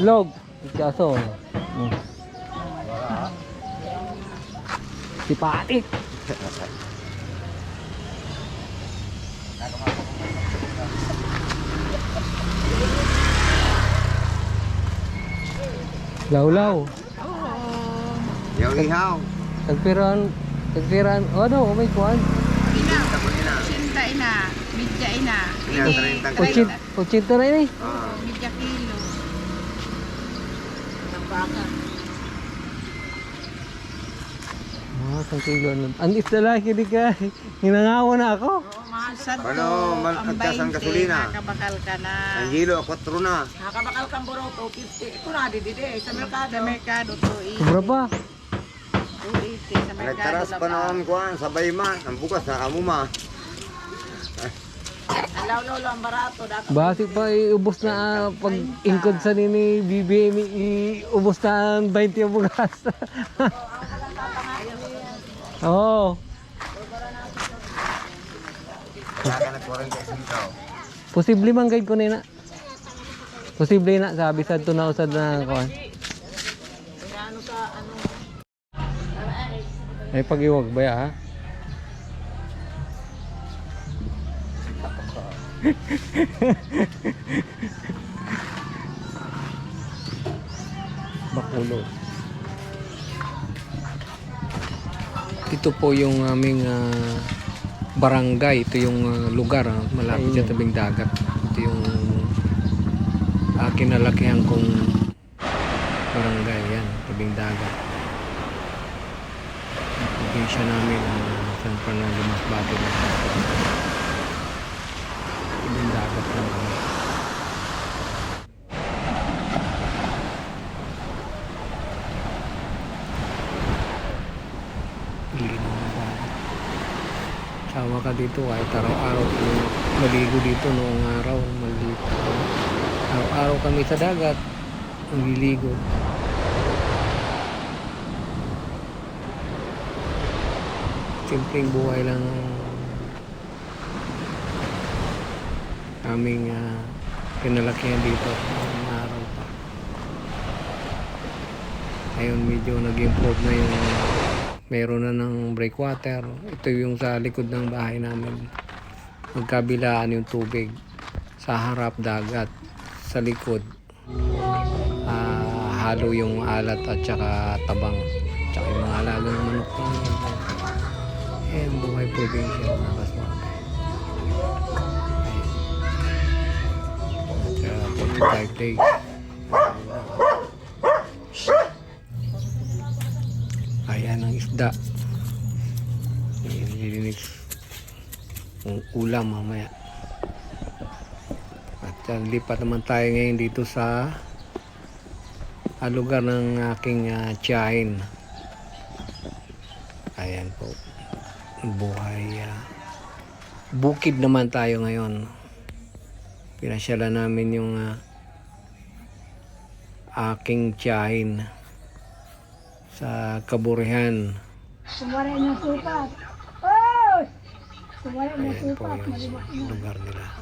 Log. Kaso. Si Patik. Law-law. Yung ihaw. Tagpiran. Oh no, may kuan. Ina, sinta ina, midya ina. Ina, 30 kilo. 80 na ini. Midya kilo. Ng baka. Isang kilo. Ang isda lagi di ka. Hinangawa na ako. Mahal sa to. Ano, malagkas ang gasolina. Nakabakal ka na. Ang kilo, 4 na. Nakabakal kang buro, 250. Ito na, didi. Sa merkado. Sa merkado, 280. Sobra pa. 280 sa merkado. Nagtaras pa noon kuhan, sabay man. Ang bukas na amuma. Ang law-law lang barato. Basi pa iubos na pag ingkod sa nini BBM iubos na ang 20 ang bugas. Oo. Wala ka na 45 ikaw. Posible man guide ko nina. Posible na sabi sa to na usad na kuan. Ay pagiwag ba ya ha? Bakulo. Ito po yung aming barangay. Ito yung lugar malapit sa tabing dagat. Ito yung kinalakihan kong barangay. Yan, tabing dagat. Probinsya namin San Fernando Masbate. Tabing dagat lang. Sawa ka dito kahit araw-araw maligo dito noong araw maligo. Araw-araw kami sa dagat naliligo. Simpleng buhay lang aming pinalakihan dito noong araw pa. Ngayon medyo nag-improve na yung meron na ng breakwater. Ito yung sa likod ng bahay namin. Magkabilaan yung tubig. Sa harap dagat. Sa likod. Halo yung alat at saka tabang. Tsaka yung mga alagang manok namin. Buhay probinsya mga kaswag. 45 days. Ayan ang isda. Nililinis ang ulam mamaya. At lipat naman tayo ngayon dito sa lugar ng aking tiyahin. Ayan po. Buhay. Bukid naman tayo ngayon. Pinasyalan namin yung aking tiyahin sa Kaburihan. Sumari ng sukat. Oh! Sumari ng Ayan po sukat. yung lugar nila.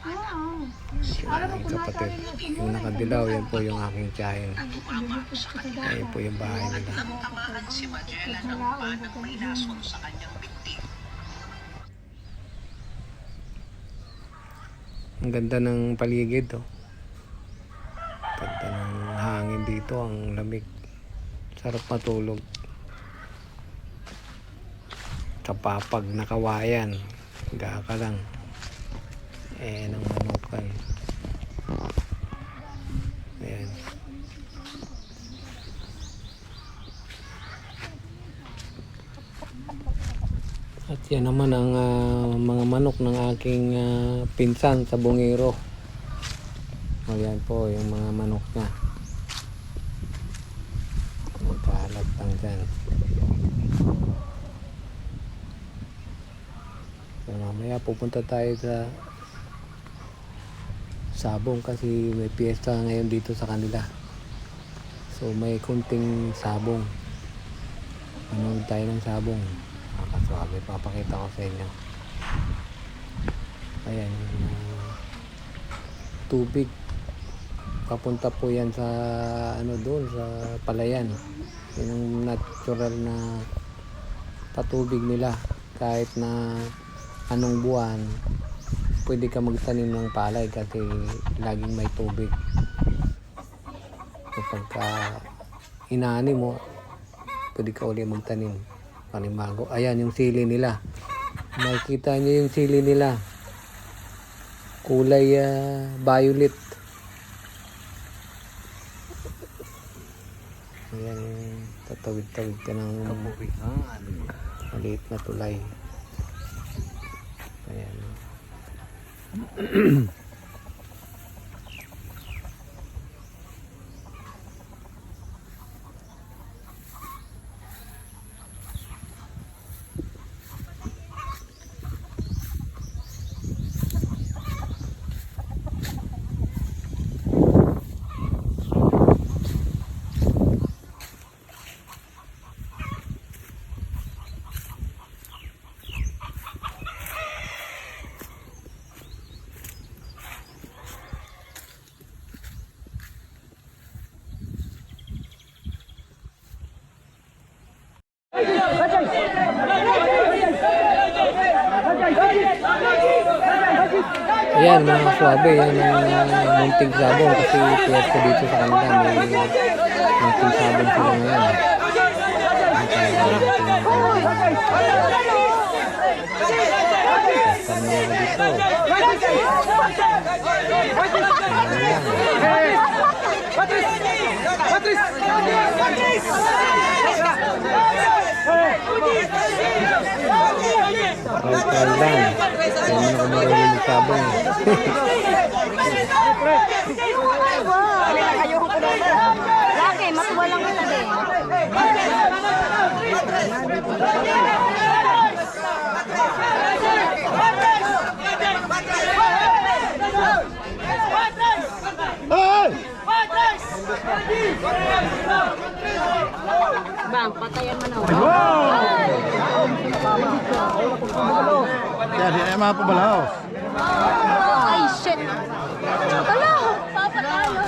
Oo. Sila ang kapatid. Yung nakadilaw, yan po yung aking tiyahin. Ayan po yung bahay nila. Ang ganda ng paligid, oh. Ganda ng hangin dito, ang lamig. Sarap matulog. Kapapag nakawayan, higa ka lang. Ng manukan. Ayan. At yan naman ang mga manok ng aking pinsan sa Bungiro. Ayan po yung mga manok niya. Magkalat lang dyan. So, mamaya pupunta tayo sa Sabong kasi may piyesta ngayon dito sa kanila. So may kunting sabong. Manood tayo ng sabong. Makakaswabe, papakita ko sa inyo. Ayan, tubig. Papunta po yan sa ano doon sa palayan. Yan ang natural na patubig nila. Kahit na anong buwan, pwede ka magtanim ng palay kasi laging may tubig. Kapag inaani mo, pwede ka ulit magtanim. Panimago. Ayan yung sili nila. Makikita nyo yung sili nila. Kulay violet. Ayan, tatawid-tawid ka ng maliit na tulay. Ayan. Ayan mga swabe, yan ang munting sabong kasi piyesta dito sa kanila may munting sabong sila ngayon. Ang talaga natin lang. Kaya mo na kumarunong ng sabong. Laki, matuwalang ito din. Bang, patayan mo na. Ya, di na mapabalaw. Ay, shit. Hala, papatayo.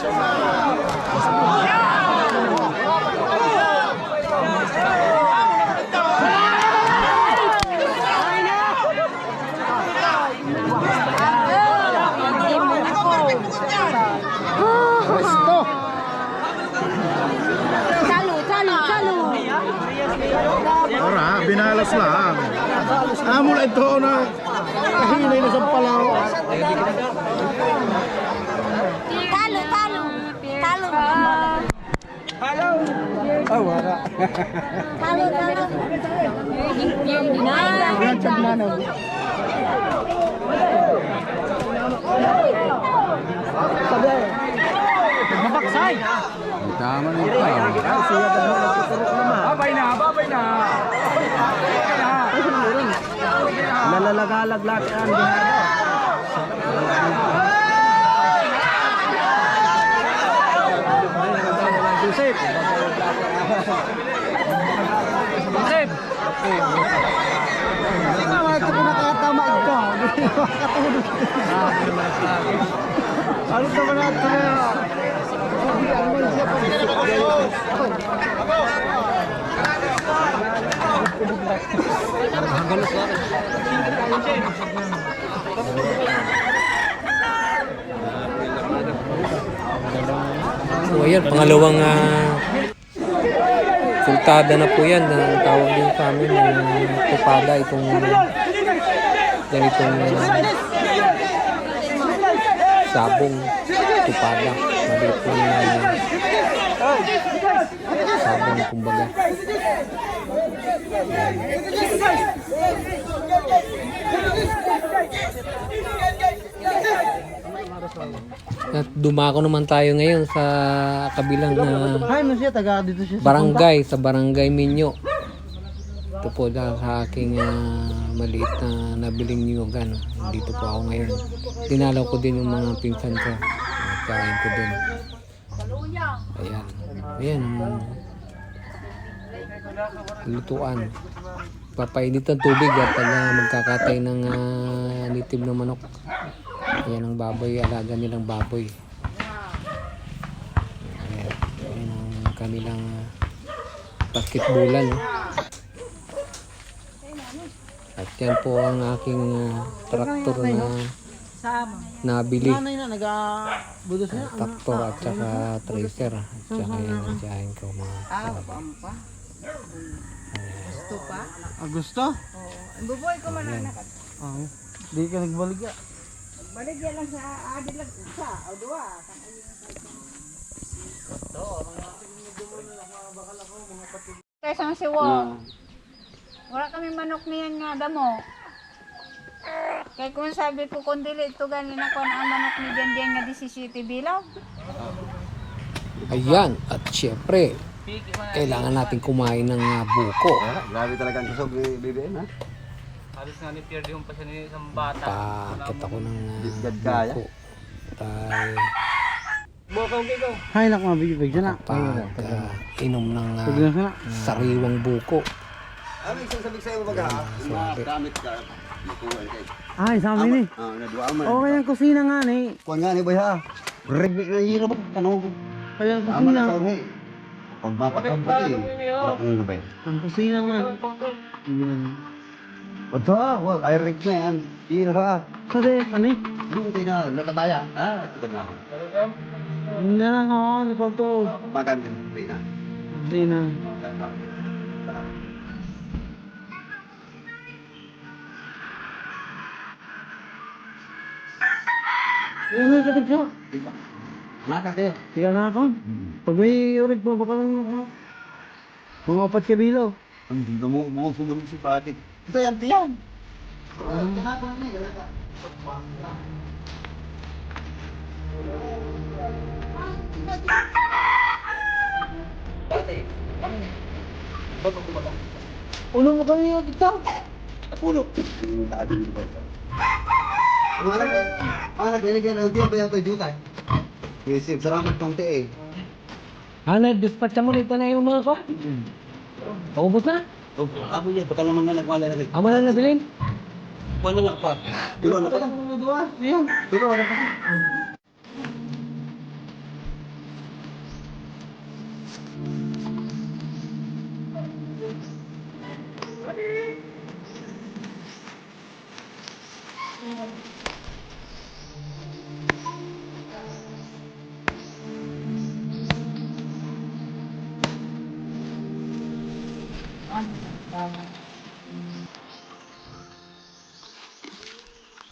Talo. Ora, binalas lang. Mula ito na kahinay na sa palaw. Talo. Oh, wala. Talo. Yung dinala. Yan sa binanaw. Mabaksay. Tama na ito. Babay na. Nalalagalag lahat ang Joseph. Ito po nakatama ito. Ano naman natin na? So ayan, pangalawang sultada na po yan. Ang tawag din sa amin tupada itong ganitong sabong tupada. Maliit po sabong kumbaga. At dumako naman tayo ngayon sa kabilang Ay, no siya, taga dito siya. barangay, sa Barangay Minyo. Ito po dahil sa aking maliit na nabiling niyugan. Dito po ako ngayon. Dinalaw ko din yung mga pinsan ko. Kain ko din. Ayan. Ayan. Lutuan. Papainit ang tubig at magkakatay ng nitib na manok. Ayan ang baboy, alaga nilang baboy. kanilang basketballan. At yan po ang aking traktor na nabili. Nag-budos na. Traktor at saka tracer. At saka yan ang tiyahin ko mga kasama. Gusto pa? Gusto? Buboy ko man na. Oo. Di ka nagbaligya. Balik yan lang sa adil lang sa o duwa. Kaysa si Wo. Wala kami manok niyan nga damo. Kaya kung sabi ko kung dili ito ganin ako na ang manok ni Diyan nga 17 bilaw. Ayan. At syempre, kailangan natin kumain ng buko. Grabe talaga ang kusog ni BBM ha. Halos nga ni Pierre yung pa siya ni isang bata. Pakit ako ng Bitgad kaya. buko. Tayo Hay nak mabigay dyan na. inom ng Pagyan ka na. sariwang buko. Ano isang sabik sa'yo baga ha? Gamit ka. Makuha kay. Ay, sa amin eh. Naduwa mo. Okay ang kusina nga ni. Kuan nga ni boy ha. Regbi na hirap tanong. Kaya ang Ama kusina. na sa hey. Pag mapatambati. Ano ba? Ang kusina nga. Yan. Ito ha. Wag ay rig na yan. Hirap ha. Kasi, ano eh? Yung tayo na natataya. Ha? Ito na. Hindi na lang ako. Hindi pa ito. Maganda. Pina. Hindi na. Yan na, kapit ko. Maka kayo. Tiga na ako. Pag may urig mo, baka lang ako. Mga 4 kabilaw. Hindi na mo sunod si Patik. Ito yan, tiyan. Ulo mo kami yung kita. Pulo. Mga naglalagyan ng tiyan ba yan ito jutay? Isip, salamat tong te eh. Ano, dispatch mo dito na yung mga ko. Paubos na. Ako yan, baka naman nga nagwala na rin. Amo na nabilin. Wala na pa. Pero ano pa? Pero ano pa?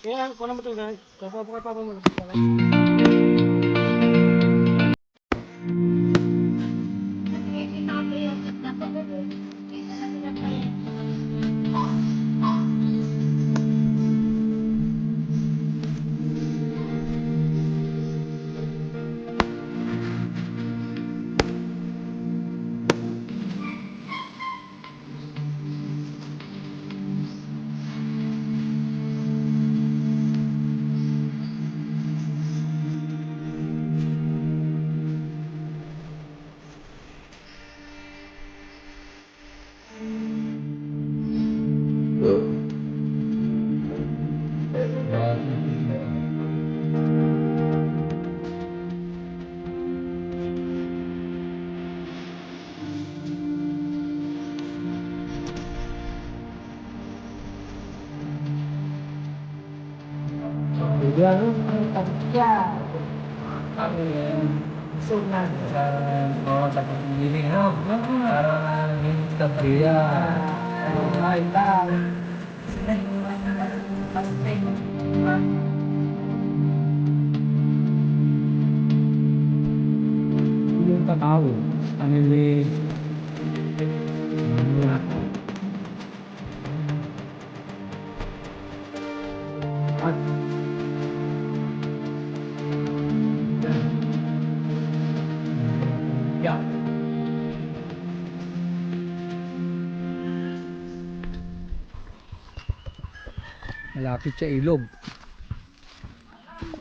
Kaya, kung naman ito guys. Kapapakapapa mo. Yung tatawo. Ano yung at yeah. Malapit sa ilog.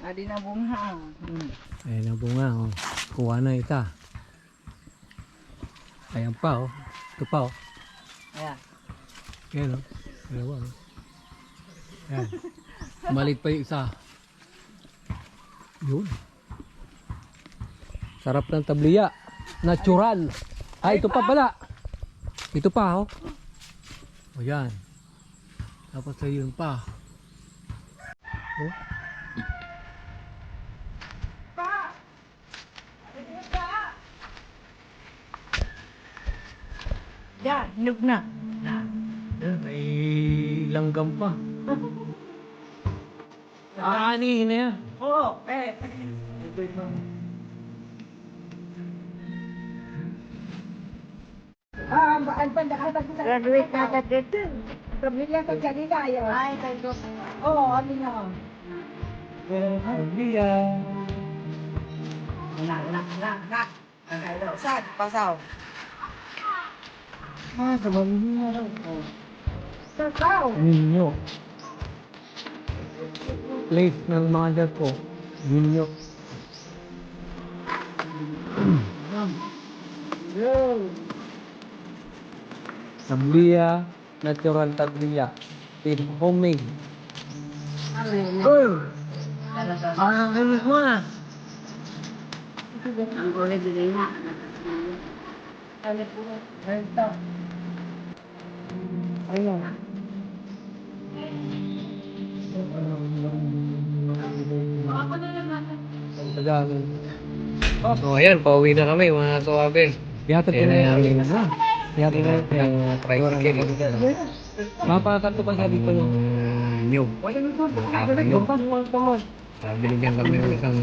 Adi na bunga. Ayan ang bunga. Oh. Kuha na ita. Ayan pa. Oh. Ito pa. Oh. Ayan. Ayan. Oh. Dalawa. Oh. Ayan. Malit pa yung isa. Yun. Sarap ng tabliya. Natural. Ay, ito pa pala. Ito pa, oh. O yan. Tapos ayun pa. Oh. Yan, hinog na. Yan, may langgam pa. Aanihin na yan. Oo, eh. Graduate na agad dito. Pamilya ko kanina yun. Ay, tayo. Oo, ano na. Saan? Pasaw. Pasaw. Ninyo. Plate ng mga dad ko. Ninyo. Sablia, natural tablia. Homemade. Oh! Ano mo na? Ang ulit din na. So ayan, pauwi na kami mga kawabin. Yata ko na namin na. Yata na yung tricycle. Mapakato pa sabi ko yung nyug. Binigyan kami ng isang